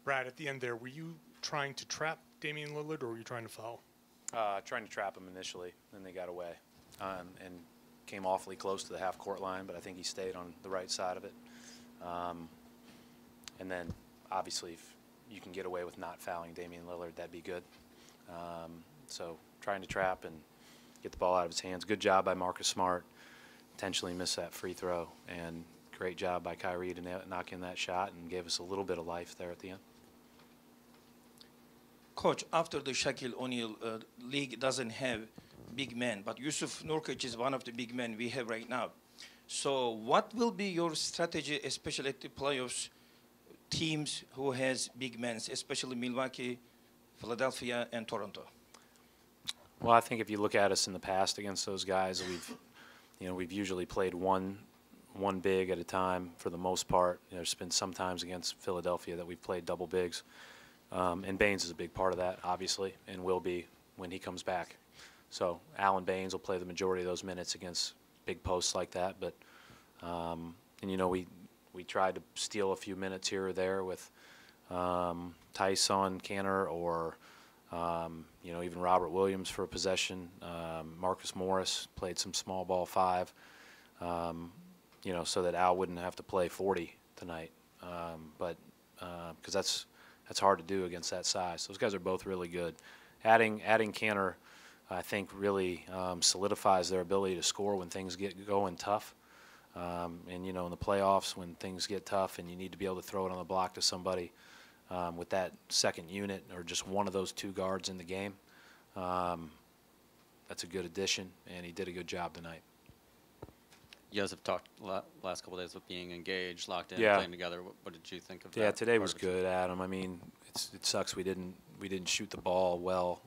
Brad, at the end there, were you trying to trap Damian Lillard or were you trying to foul? Trying to trap him initially, then they got away and came awfully close to the half-court line, but I think he stayed on the right side of it. And then, obviously, if you can get away with not fouling Damian Lillard, that'd be good. So trying to trap and get the ball out of his hands. Good job by Marcus Smart. Intentionally missed that free throw, and great job by Kyrie to knock in that shot and gave us a little bit of life there at the end. Coach, after the Shaquille O'Neal league doesn't have big men, but Yusuf Nurkic is one of the big men we have right now. So what will be your strategy, especially at the playoffs, teams who has big men, especially Milwaukee, Philadelphia, and Toronto? Well, I think if you look at us in the past against those guys, we've usually played one big at a time for the most part. There's been some times against Philadelphia that we've played double bigs. And Baines is a big part of that, obviously, and will be when he comes back. So Alan Baines will play the majority of those minutes against big posts like that. But we tried to steal a few minutes here or there with Tice on Canner or even Robert Williams for a possession. Marcus Morris played some small ball five, so that Al wouldn't have to play 40 tonight. But because that's hard to do against that size. Those guys are both really good. Adding Canner, I think, really solidifies their ability to score when things get going tough. In the playoffs, when things get tough and you need to be able to throw it on the block to somebody with that second unit or just one of those two guards in the game, that's a good addition, and he did a good job tonight. You guys have talked last couple of days about being engaged, locked in, yeah. playing together. What did you think of that? Yeah, today was good, Adam. I mean, it sucks we didn't shoot the ball well,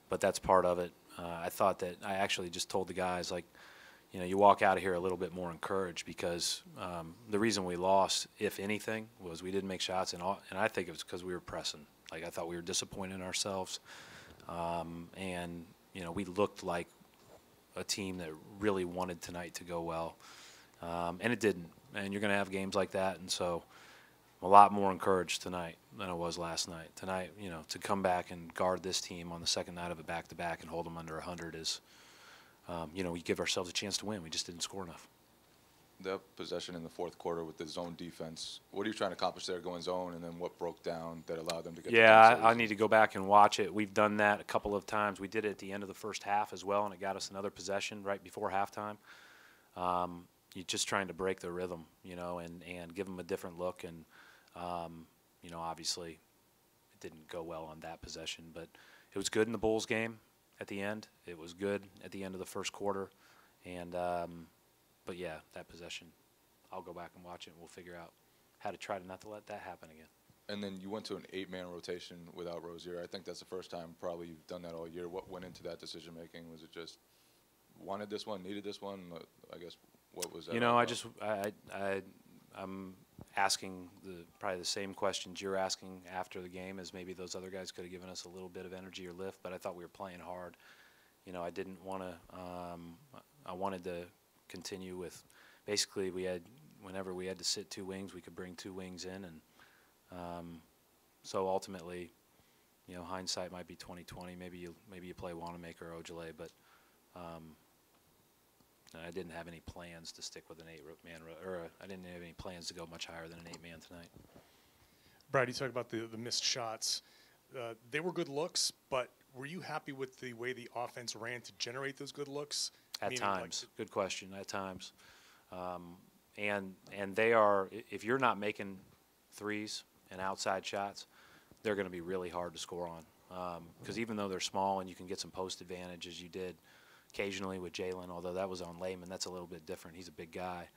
but that's part of it. I thought that I actually just told the guys, like, you walk out of here a little bit more encouraged because the reason we lost, if anything, was we didn't make shots, and I think it was because we were pressing. Like, I thought we were disappointed in ourselves, and we looked like a team that really wanted tonight to go well, and it didn't. And you're going to have games like that, and so I'm a lot more encouraged tonight than I was last night. Tonight, to come back and guard this team on the second night of a back-to-back and hold them under 100 is, we give ourselves a chance to win. We just didn't score enough. The possession in the fourth quarter with the zone defense, what are you trying to accomplish there going zone, and then what broke down that allowed them to get I need to go back and watch it. We've done that a couple of times. We did it at the end of the first half as well, and it got us another possession right before halftime. You're just trying to break the rhythm, and give them a different look. And, obviously it didn't go well on that possession. But it was good in the Bulls game at the end. It was good at the end of the first quarter. And but, yeah, that possession, I'll go back and watch it, and we'll figure out how to try to not to let that happen again. And then you went to an 8-man rotation without Rozier. I think that's the first time probably you've done that all year. What went into that decision-making? Was it just wanted this one, needed this one? I guess what was that? I'm asking probably the same questions you're asking after the game as maybe those other guys could have given us a little bit of energy or lift, but I thought we were playing hard. I didn't want to I wanted to continue with basically whenever we had to sit two wings, we could bring two wings in, and so ultimately, hindsight might be 20/20. Maybe you play Wanamaker or Ojale, but I didn't have any plans to stick with an 8-man, I didn't have any plans to go much higher than an 8-man tonight. Brad, you talked about the missed shots. They were good looks, but were you happy with the way the offense ran to generate those good looks? At times. Good question. At times. And they are, if you're not making threes and outside shots, they're going to be really hard to score on. Because even though they're small and you can get some post advantage, as you did occasionally with Jalen, although that was on Layman, that's a little bit different. He's a big guy.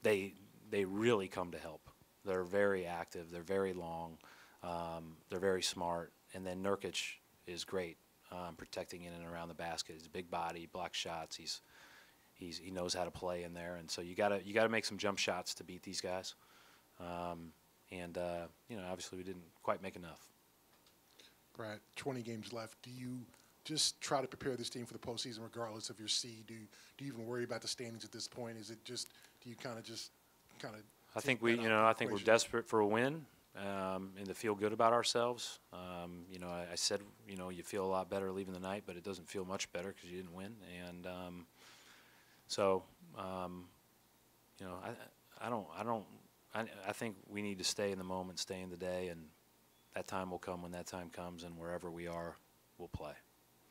They really come to help. They're very active. They're very long. They're very smart. And then Nurkic is great. Protecting in and around the basket. He's a big body, blocks shots. He knows how to play in there, and so you gotta make some jump shots to beat these guys. Obviously we didn't quite make enough. Brad, 20 games left. Do you just try to prepare this team for the postseason, regardless of your seed? Do you even worry about the standings at this point? Is it just do you kind of I think take that out of I the think we're equation? desperate for a win, and to feel good about ourselves. I said, you feel a lot better leaving the night, but it doesn't feel much better because you didn't win. And so, I think we need to stay in the moment, stay in the day, and that time will come when that time comes, and wherever we are, we'll play.